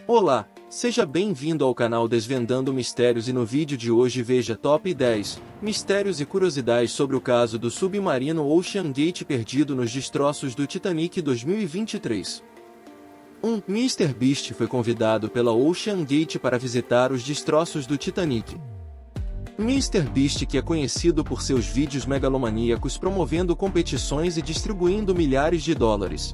Olá, seja bem-vindo ao canal Desvendando Mistérios e no vídeo de hoje veja Top 10 Mistérios e Curiosidades sobre o caso do submarino Ocean Gate perdido nos destroços do Titanic 2023. Mr. Beast foi convidado pela Ocean Gate para visitar os destroços do Titanic. Mr. Beast, que é conhecido por seus vídeos megalomaníacos promovendo competições e distribuindo milhares de dólares.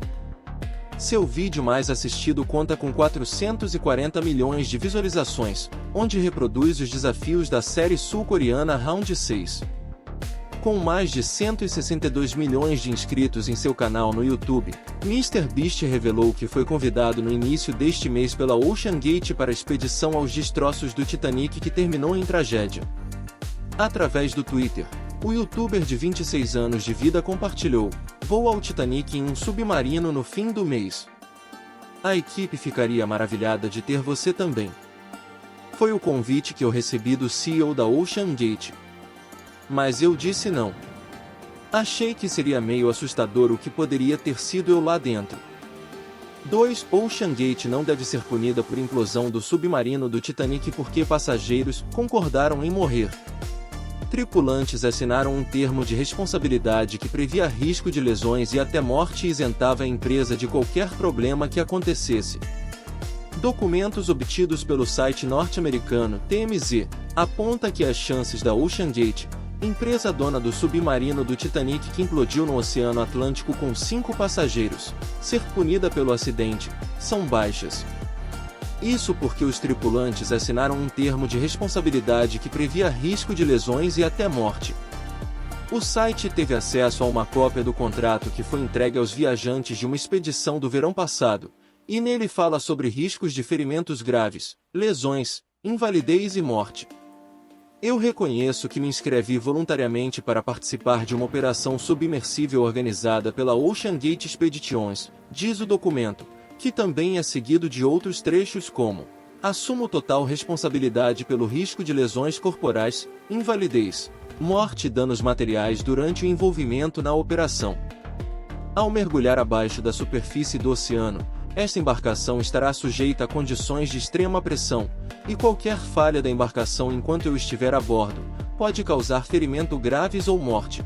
Seu vídeo mais assistido conta com 440 milhões de visualizações, onde reproduz os desafios da série sul-coreana Round 6. Com mais de 162 milhões de inscritos em seu canal no YouTube, Mr. Beast revelou que foi convidado no início deste mês pela Ocean Gate para a expedição aos destroços do Titanic que terminou em tragédia. Através do Twitter, o youtuber de 26 anos de vida compartilhou: "Vou ao Titanic em um submarino no fim do mês. A equipe ficaria maravilhada de ter você também. Foi o convite que eu recebi do CEO da Ocean Gate. Mas eu disse não. Achei que seria meio assustador o que poderia ter sido eu lá dentro." 2. Ocean Gate não deve ser punida por implosão do submarino do Titanic porque passageiros concordaram em morrer. Tripulantes assinaram um termo de responsabilidade que previa risco de lesões e até morte e isentava a empresa de qualquer problema que acontecesse. Documentos obtidos pelo site norte-americano TMZ apontam que as chances da Ocean Gate, empresa dona do submarino do Titanic que implodiu no Oceano Atlântico com 5 passageiros, ser punida pelo acidente, são baixas. Isso porque os tripulantes assinaram um termo de responsabilidade que previa risco de lesões e até morte. O site teve acesso a uma cópia do contrato que foi entregue aos viajantes de uma expedição do verão passado, e nele fala sobre riscos de ferimentos graves, lesões, invalidez e morte. "Eu reconheço que me inscrevi voluntariamente para participar de uma operação submersível organizada pela Ocean Gate Expeditions", diz o documento, que também é seguido de outros trechos como: "Assumo total responsabilidade pelo risco de lesões corporais, invalidez, morte e danos materiais durante o envolvimento na operação. Ao mergulhar abaixo da superfície do oceano, esta embarcação estará sujeita a condições de extrema pressão, e qualquer falha da embarcação enquanto eu estiver a bordo pode causar ferimento graves ou morte.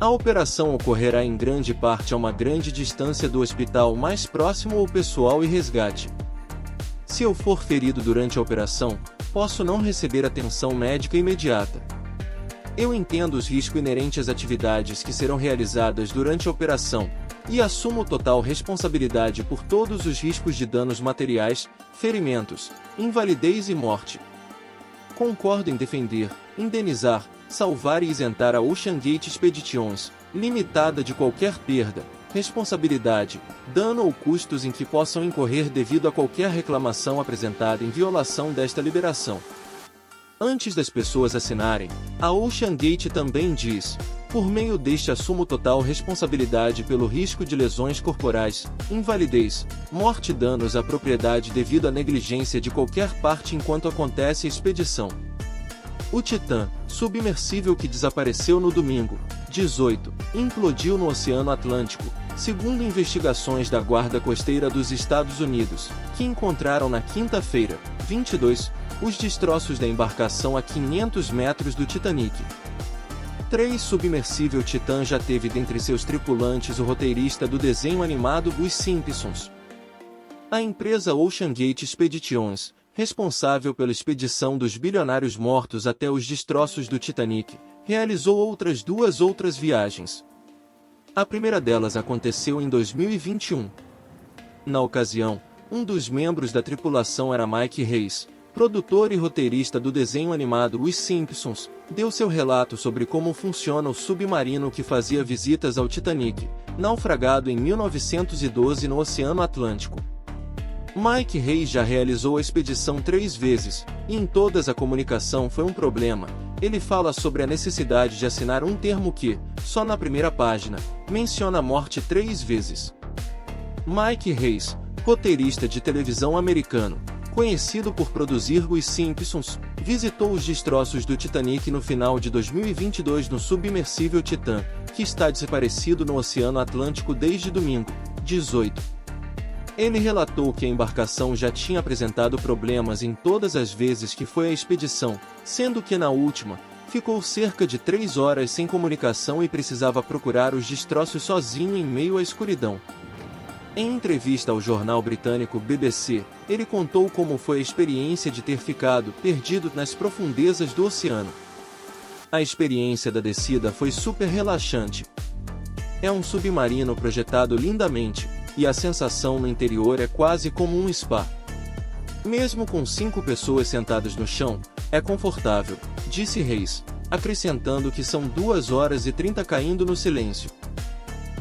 A operação ocorrerá em grande parte a uma grande distância do hospital mais próximo ou pessoal e resgate. Se eu for ferido durante a operação, posso não receber atenção médica imediata. Eu entendo os riscos inerentes às atividades que serão realizadas durante a operação, e assumo total responsabilidade por todos os riscos de danos materiais, ferimentos, invalidez e morte. Concordo em defender, indenizar, salvar e isentar a Ocean Gate Expeditions, limitada de qualquer perda, responsabilidade, dano ou custos em que possam incorrer devido a qualquer reclamação apresentada em violação desta liberação." Antes das pessoas assinarem, a Ocean Gate também diz: "Por meio deste assumo total responsabilidade pelo risco de lesões corporais, invalidez, morte e danos à propriedade devido à negligência de qualquer parte enquanto acontece a expedição." O Titã, submersível que desapareceu no domingo, 18, implodiu no Oceano Atlântico, segundo investigações da Guarda Costeira dos Estados Unidos, que encontraram na quinta-feira, 22, os destroços da embarcação a 500 metros do Titanic. 3. Submersível Titã já teve dentre seus tripulantes o roteirista do desenho animado Os Simpsons. A empresa Ocean Gate Expeditions, responsável pela expedição dos bilionários mortos até os destroços do Titanic, realizou outras 2 viagens. A primeira delas aconteceu em 2021. Na ocasião, um dos membros da tripulação era Mike Reis, produtor e roteirista do desenho animado Os Simpsons, deu seu relato sobre como funciona o submarino que fazia visitas ao Titanic, naufragado em 1912 no Oceano Atlântico. Mike Reis já realizou a expedição 3 vezes, e em todas a comunicação foi um problema. Ele fala sobre a necessidade de assinar um termo que, só na primeira página, menciona a morte 3 vezes. Mike Reis, roteirista de televisão americano, conhecido por produzir Os Simpsons, visitou os destroços do Titanic no final de 2022 no submersível Titã, que está desaparecido no Oceano Atlântico desde domingo, 18. Ele relatou que a embarcação já tinha apresentado problemas em todas as vezes que foi à expedição, sendo que na última, ficou cerca de 3 horas sem comunicação e precisava procurar os destroços sozinho em meio à escuridão. Em entrevista ao jornal britânico BBC, ele contou como foi a experiência de ter ficado perdido nas profundezas do oceano. A experiência da descida foi super relaxante. É um submarino projetado lindamente, e a sensação no interior é quase como um spa. Mesmo com 5 pessoas sentadas no chão, é confortável, disse Reis, acrescentando que são 2 horas e 30 caindo no silêncio.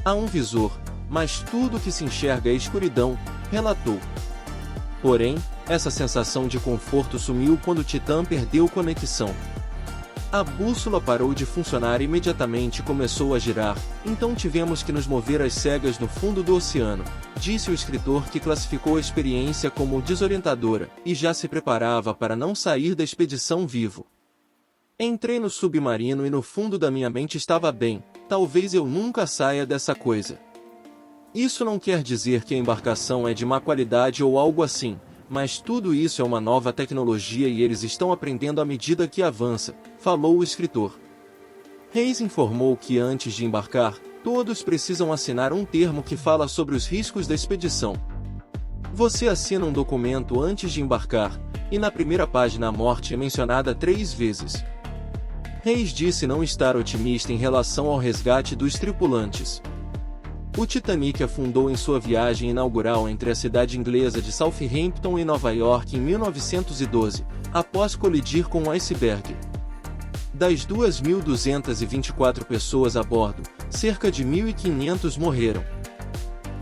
Há um visor, mas tudo que se enxerga é escuridão, relatou. Porém, essa sensação de conforto sumiu quando o Titã perdeu conexão. A bússola parou de funcionar e imediatamente começou a girar, então tivemos que nos mover às cegas no fundo do oceano, disse o escritor que classificou a experiência como desorientadora, e já se preparava para não sair da expedição vivo. Entrei no submarino e no fundo da minha mente estava bem, talvez eu nunca saia dessa coisa. Isso não quer dizer que a embarcação é de má qualidade ou algo assim, mas tudo isso é uma nova tecnologia e eles estão aprendendo à medida que avança, falou o escritor. Reis informou que antes de embarcar, todos precisam assinar um termo que fala sobre os riscos da expedição. Você assina um documento antes de embarcar, e na primeira página a morte é mencionada 3 vezes. Reis disse não estar otimista em relação ao resgate dos tripulantes. O Titanic afundou em sua viagem inaugural entre a cidade inglesa de Southampton e Nova York em 1912, após colidir com um iceberg. Das 2.224 pessoas a bordo, cerca de 1.500 morreram.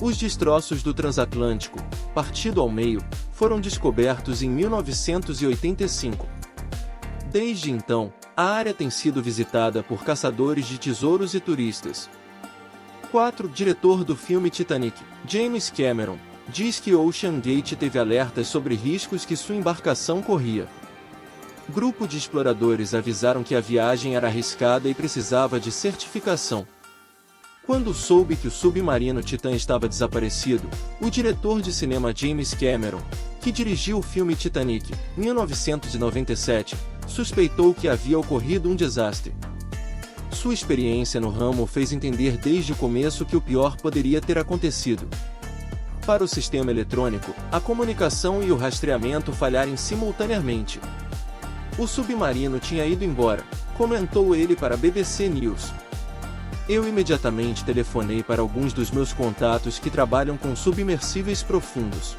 Os destroços do transatlântico, partido ao meio, foram descobertos em 1985. Desde então, a área tem sido visitada por caçadores de tesouros e turistas. 4. Diretor do filme Titanic, James Cameron, diz que Ocean Gate teve alertas sobre riscos que sua embarcação corria. Grupo de exploradores avisaram que a viagem era arriscada e precisava de certificação. Quando soube que o submarino Titã estava desaparecido, o diretor de cinema James Cameron, que dirigiu o filme Titanic, 1997, suspeitou que havia ocorrido um desastre. Sua experiência no ramo fez entender desde o começo que o pior poderia ter acontecido. Para o sistema eletrônico, a comunicação e o rastreamento falharem simultaneamente. O submarino tinha ido embora, comentou ele para a BBC News. Eu imediatamente telefonei para alguns dos meus contatos que trabalham com submersíveis profundos.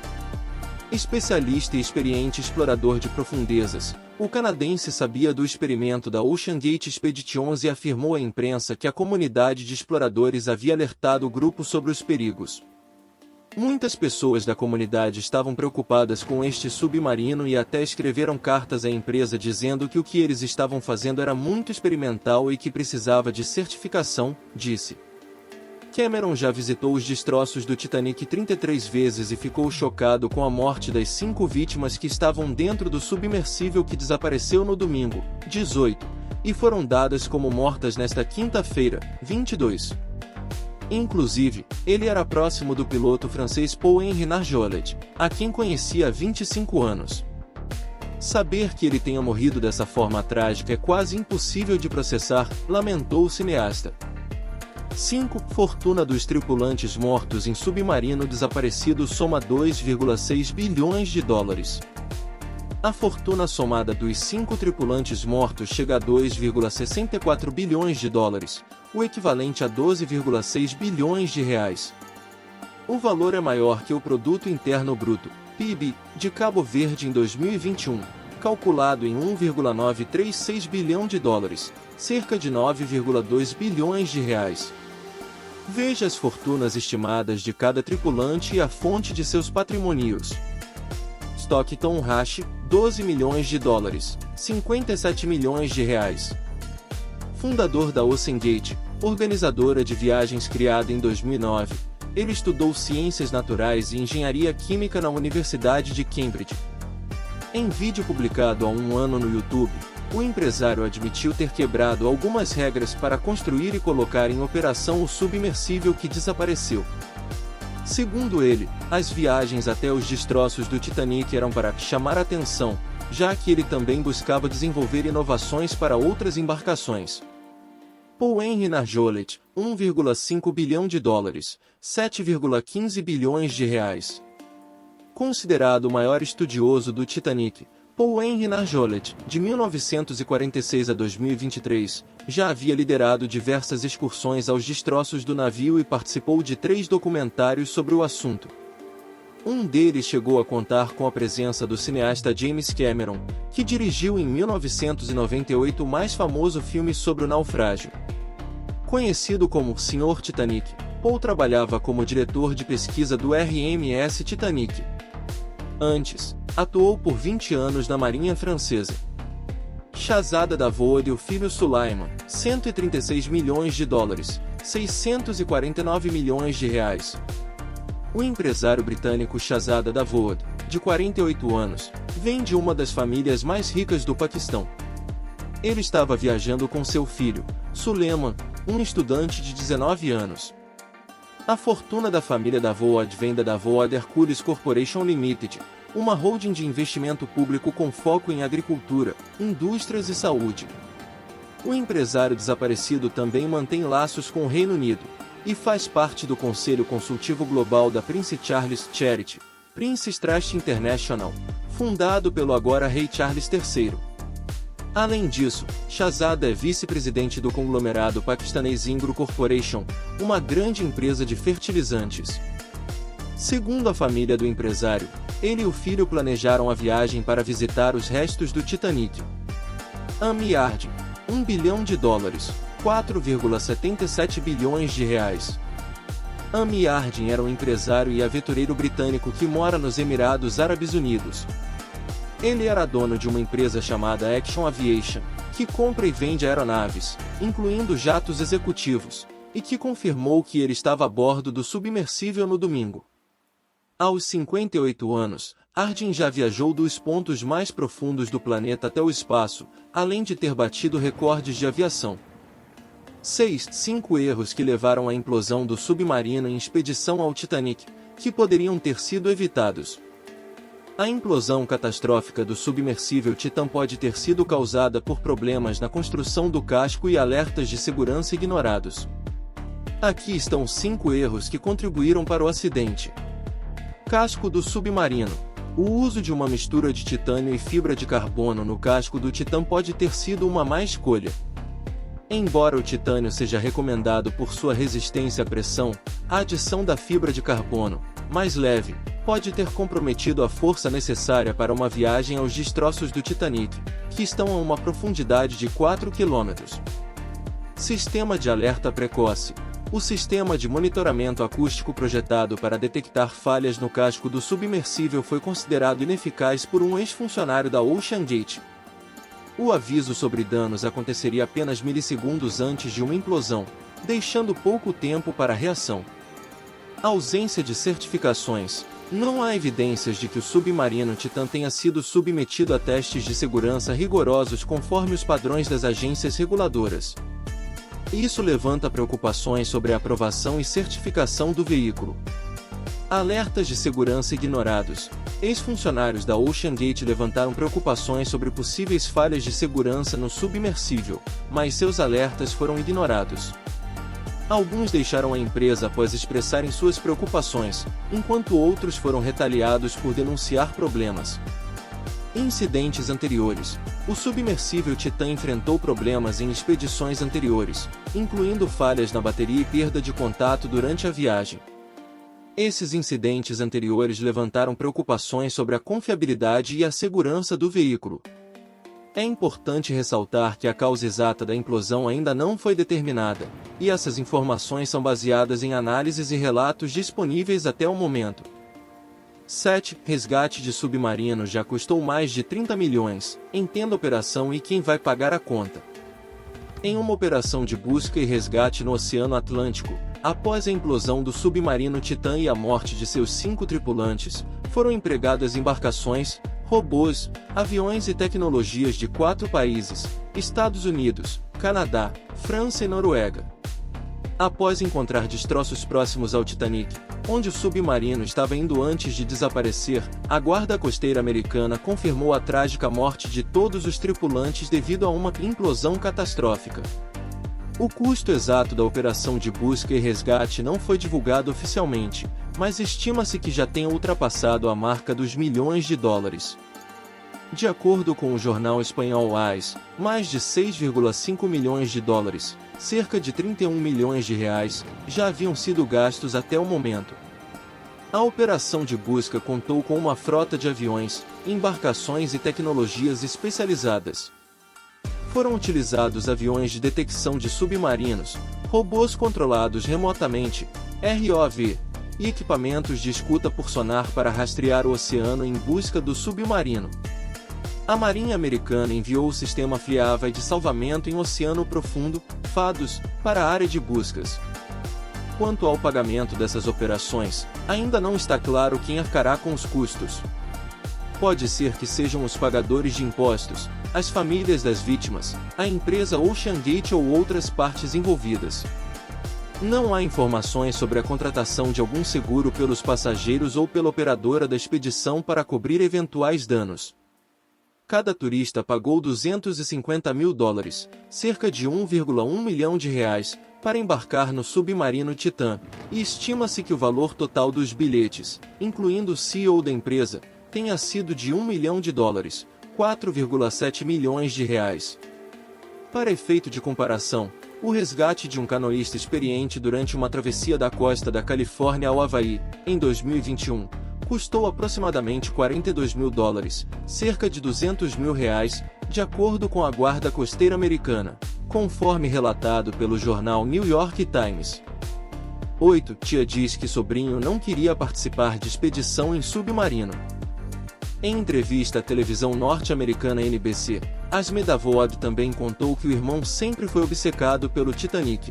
Especialista e experiente explorador de profundezas, o canadense sabia do experimento da Ocean Gate Expeditions e afirmou à imprensa que a comunidade de exploradores havia alertado o grupo sobre os perigos. Muitas pessoas da comunidade estavam preocupadas com este submarino e até escreveram cartas à empresa dizendo que o que eles estavam fazendo era muito experimental e que precisava de certificação, disse. Cameron já visitou os destroços do Titanic 33 vezes e ficou chocado com a morte das 5 vítimas que estavam dentro do submersível que desapareceu no domingo, 18, e foram dadas como mortas nesta quinta-feira, 22. Inclusive, ele era próximo do piloto francês Paul-Henri Nargeolet, a quem conhecia há 25 anos. Saber que ele tenha morrido dessa forma trágica é quase impossível de processar, lamentou o cineasta. 5. Fortuna dos tripulantes mortos em submarino desaparecido soma 2,6 bilhões de dólares. A fortuna somada dos 5 tripulantes mortos chega a 2,64 bilhões de dólares, o equivalente a 12,6 bilhões de reais. O valor é maior que o Produto Interno Bruto, PIB, de Cabo Verde em 2021, calculado em 1,936 bilhão de dólares, cerca de 9,2 bilhões de reais. Veja as fortunas estimadas de cada tripulante e a fonte de seus patrimônios. Stockton Rash, 12 milhões de dólares, 57 milhões de reais. Fundador da Ocean Gate, organizadora de viagens criada em 2009, ele estudou ciências naturais e engenharia química na Universidade de Cambridge. Em vídeo publicado há um ano no YouTube, o empresário admitiu ter quebrado algumas regras para construir e colocar em operação o submersível que desapareceu. Segundo ele, as viagens até os destroços do Titanic eram para chamar atenção, já que ele também buscava desenvolver inovações para outras embarcações. Paul Henry Nargeolet, 1,5 bilhão de dólares, 7,15 bilhões de reais. Considerado o maior estudioso do Titanic, Paul Henry Nargeolet, de 1946 a 2023, já havia liderado diversas excursões aos destroços do navio e participou de 3 documentários sobre o assunto. Um deles chegou a contar com a presença do cineasta James Cameron, que dirigiu em 1998 o mais famoso filme sobre o naufrágio. Conhecido como Sr. Titanic, Paul trabalhava como diretor de pesquisa do RMS Titanic. Antes, atuou por 20 anos na Marinha Francesa. Shahzada Davoud e o filho Sulaiman, 136 milhões de dólares, 649 milhões de reais. O empresário britânico Shahzada Davoud, de 48 anos, vem de uma das famílias mais ricas do Paquistão. Ele estava viajando com seu filho, Sulaiman, um estudante de 19 anos. A fortuna da família Davoud vem da Davoud Hercules Corporation Limited, uma holding de investimento público com foco em agricultura, indústrias e saúde. O empresário desaparecido também mantém laços com o Reino Unido, e faz parte do Conselho Consultivo Global da Prince Charles Charity, Prince's Trust International, fundado pelo agora rei Charles III. Além disso, Shahzada é vice-presidente do conglomerado paquistanês Ingro Corporation, uma grande empresa de fertilizantes. Segundo a família do empresário, ele e o filho planejaram a viagem para visitar os restos do Titanic. Amy Yarding, 1 bilhão de dólares, 4,77 bilhões de reais. Amy Yarding era um empresário e aventureiro britânico que mora nos Emirados Árabes Unidos. Ele era dono de uma empresa chamada Action Aviation, que compra e vende aeronaves, incluindo jatos executivos, e que confirmou que ele estava a bordo do submersível no domingo. Aos 58 anos, Yarding já viajou dos pontos mais profundos do planeta até o espaço, além de ter batido recordes de aviação. 5 erros que levaram à implosão do submarino em expedição ao Titanic, que poderiam ter sido evitados. A implosão catastrófica do submersível Titan pode ter sido causada por problemas na construção do casco e alertas de segurança ignorados. Aqui estão 5 erros que contribuíram para o acidente. Casco do submarino. O uso de uma mistura de titânio e fibra de carbono no casco do Titan pode ter sido uma má escolha. Embora o titânio seja recomendado por sua resistência à pressão, a adição da fibra de carbono, mais leve, pode ter comprometido a força necessária para uma viagem aos destroços do Titanic, que estão a uma profundidade de 4 km. Sistema de alerta precoce. O sistema de monitoramento acústico projetado para detectar falhas no casco do submersível foi considerado ineficaz por um ex-funcionário da Ocean Gate. O aviso sobre danos aconteceria apenas milissegundos antes de uma implosão, deixando pouco tempo para a reação. Ausência de certificações. Não há evidências de que o submarino Titan tenha sido submetido a testes de segurança rigorosos conforme os padrões das agências reguladoras. Isso levanta preocupações sobre a aprovação e certificação do veículo. Alertas de segurança ignorados. Ex-funcionários da Ocean Gate levantaram preocupações sobre possíveis falhas de segurança no submersível, mas seus alertas foram ignorados. Alguns deixaram a empresa após expressarem suas preocupações, enquanto outros foram retaliados por denunciar problemas. Incidentes anteriores. O submersível Titan enfrentou problemas em expedições anteriores, incluindo falhas na bateria e perda de contato durante a viagem. Esses incidentes anteriores levantaram preocupações sobre a confiabilidade e a segurança do veículo. É importante ressaltar que a causa exata da implosão ainda não foi determinada, e essas informações são baseadas em análises e relatos disponíveis até o momento. 7. Resgate de submarino já custou mais de 30 milhões, entenda a operação e quem vai pagar a conta. Em uma operação de busca e resgate no Oceano Atlântico, após a implosão do submarino Titan e a morte de seus 5 tripulantes, foram empregadas embarcações, robôs, aviões e tecnologias de 4 países, Estados Unidos, Canadá, França e Noruega. Após encontrar destroços próximos ao Titanic, onde o submarino estava indo antes de desaparecer, a Guarda Costeira Americana confirmou a trágica morte de todos os tripulantes devido a uma implosão catastrófica. O custo exato da operação de busca e resgate não foi divulgado oficialmente, mas estima-se que já tenha ultrapassado a marca dos milhões de dólares. De acordo com o jornal espanhol AS, mais de 6,5 milhões de dólares, cerca de 31 milhões de reais, já haviam sido gastos até o momento. A operação de busca contou com uma frota de aviões, embarcações e tecnologias especializadas. Foram utilizados aviões de detecção de submarinos, robôs controlados remotamente, ROV, e equipamentos de escuta por sonar para rastrear o oceano em busca do submarino. A Marinha Americana enviou o sistema FLIAVA de salvamento em Oceano Profundo, FADOS, para a área de buscas. Quanto ao pagamento dessas operações, ainda não está claro quem arcará com os custos. Pode ser que sejam os pagadores de impostos, as famílias das vítimas, a empresa OceanGate ou outras partes envolvidas. Não há informações sobre a contratação de algum seguro pelos passageiros ou pela operadora da expedição para cobrir eventuais danos. Cada turista pagou $250 mil, cerca de 1,1 milhão de reais, para embarcar no submarino Titã, e estima-se que o valor total dos bilhetes, incluindo o CEO da empresa, tenha sido de $1 milhão, 4,7 milhões de reais. Para efeito de comparação, o resgate de um canoísta experiente durante uma travessia da costa da Califórnia ao Havaí, em 2021, custou aproximadamente $42 mil, cerca de R$200 mil, de acordo com a Guarda Costeira Americana, conforme relatado pelo jornal New York Times. 8. Tia diz que sobrinho não queria participar de expedição em submarino. Em entrevista à televisão norte-americana NBC, Asme Davood também contou que o irmão sempre foi obcecado pelo Titanic.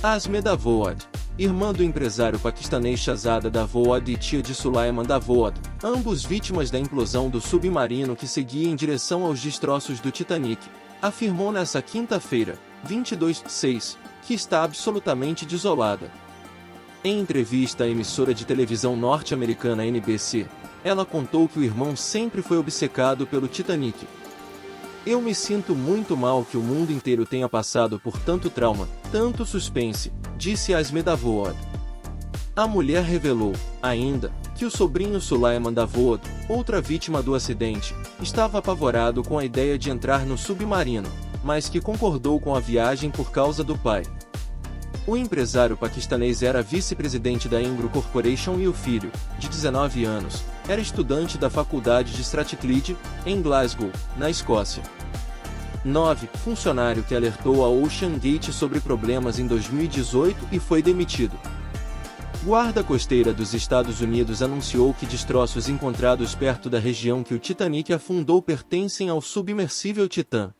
Asme Davood, irmã do empresário paquistanês Shahzada Davood e tia de Sulaiman Davood, ambos vítimas da implosão do submarino que seguia em direção aos destroços do Titanic, afirmou nesta quinta-feira, 22/6, que está absolutamente desolada. Em entrevista à emissora de televisão norte-americana NBC, ela contou que o irmão sempre foi obcecado pelo Titanic. Eu me sinto muito mal que o mundo inteiro tenha passado por tanto trauma, tanto suspense, disse Asme Davood. A mulher revelou, ainda, que o sobrinho Sulaiman Davood, outra vítima do acidente, estava apavorado com a ideia de entrar no submarino, mas que concordou com a viagem por causa do pai. O empresário paquistanês era vice-presidente da Embro Corporation e o filho, de 19 anos, era estudante da Faculdade de Strathclyde, em Glasgow, na Escócia. 9. Funcionário que alertou a OceanGate sobre problemas em 2018 e foi demitido. Guarda Costeira dos Estados Unidos anunciou que destroços encontrados perto da região que o Titanic afundou pertencem ao submersível Titã.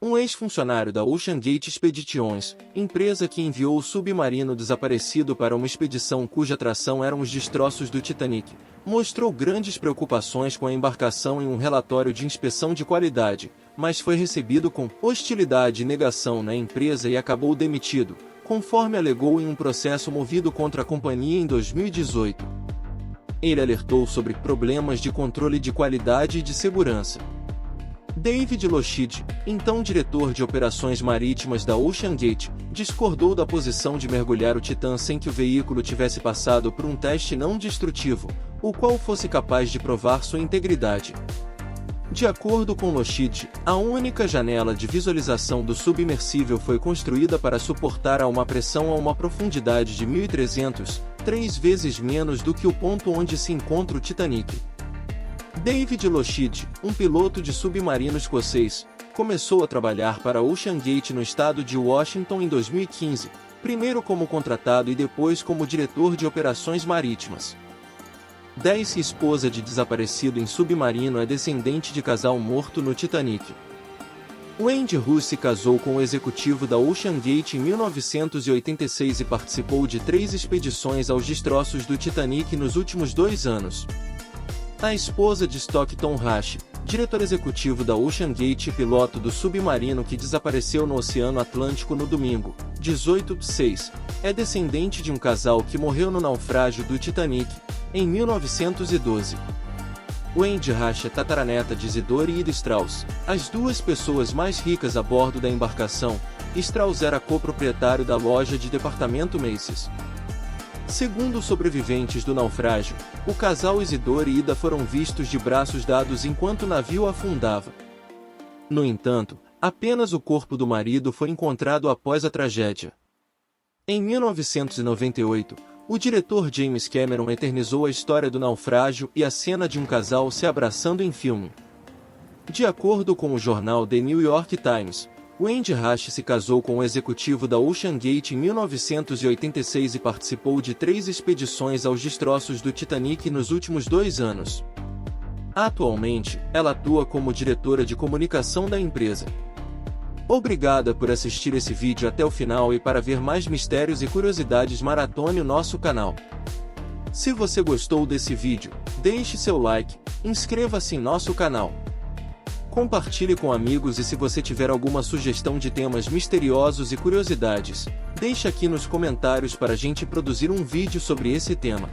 Um ex-funcionário da OceanGate Expeditions, empresa que enviou o submarino desaparecido para uma expedição cuja atração eram os destroços do Titanic, mostrou grandes preocupações com a embarcação em um relatório de inspeção de qualidade, mas foi recebido com hostilidade e negação na empresa e acabou demitido, conforme alegou em um processo movido contra a companhia em 2018. Ele alertou sobre problemas de controle de qualidade e de segurança. David Lochid, então diretor de operações marítimas da OceanGate, discordou da posição de mergulhar o Titã sem que o veículo tivesse passado por um teste não destrutivo, o qual fosse capaz de provar sua integridade. De acordo com Lochid, a única janela de visualização do submersível foi construída para suportar a uma pressão a uma profundidade de 1.300, 3 vezes menos do que o ponto onde se encontra o Titanic. David Lochid, um piloto de submarino escocês, começou a trabalhar para a OceanGate no estado de Washington em 2015, primeiro como contratado e depois como diretor de operações marítimas. 10. Esposa de desaparecido em submarino é descendente de casal morto no Titanic. Wendy Russ se casou com o executivo da OceanGate em 1986 e participou de 3 expedições aos destroços do Titanic nos últimos 2 anos. A esposa de Stockton Rush, diretor executivo da OceanGate e piloto do submarino que desapareceu no Oceano Atlântico no domingo, 18/6, é descendente de um casal que morreu no naufrágio do Titanic, em 1912. Wendy Rasch é tataraneta de Isidore e Ida Strauss, as duas pessoas mais ricas a bordo da embarcação. Strauss era coproprietário da loja de departamento Macy's. Segundo sobreviventes do naufrágio, o casal Isidore e Ida foram vistos de braços dados enquanto o navio afundava. No entanto, apenas o corpo do marido foi encontrado após a tragédia. Em 1998, o diretor James Cameron eternizou a história do naufrágio e a cena de um casal se abraçando em filme. De acordo com o jornal The New York Times, Wendy Rasch se casou com o executivo da OceanGate em 1986 e participou de 3 expedições aos destroços do Titanic nos últimos 2 anos. Atualmente, ela atua como diretora de comunicação da empresa. Obrigada por assistir esse vídeo até o final e para ver mais mistérios e curiosidades maratone o nosso canal. Se você gostou desse vídeo, deixe seu like, inscreva-se em nosso canal. Compartilhe com amigos e se você tiver alguma sugestão de temas misteriosos e curiosidades, deixe aqui nos comentários para a gente produzir um vídeo sobre esse tema.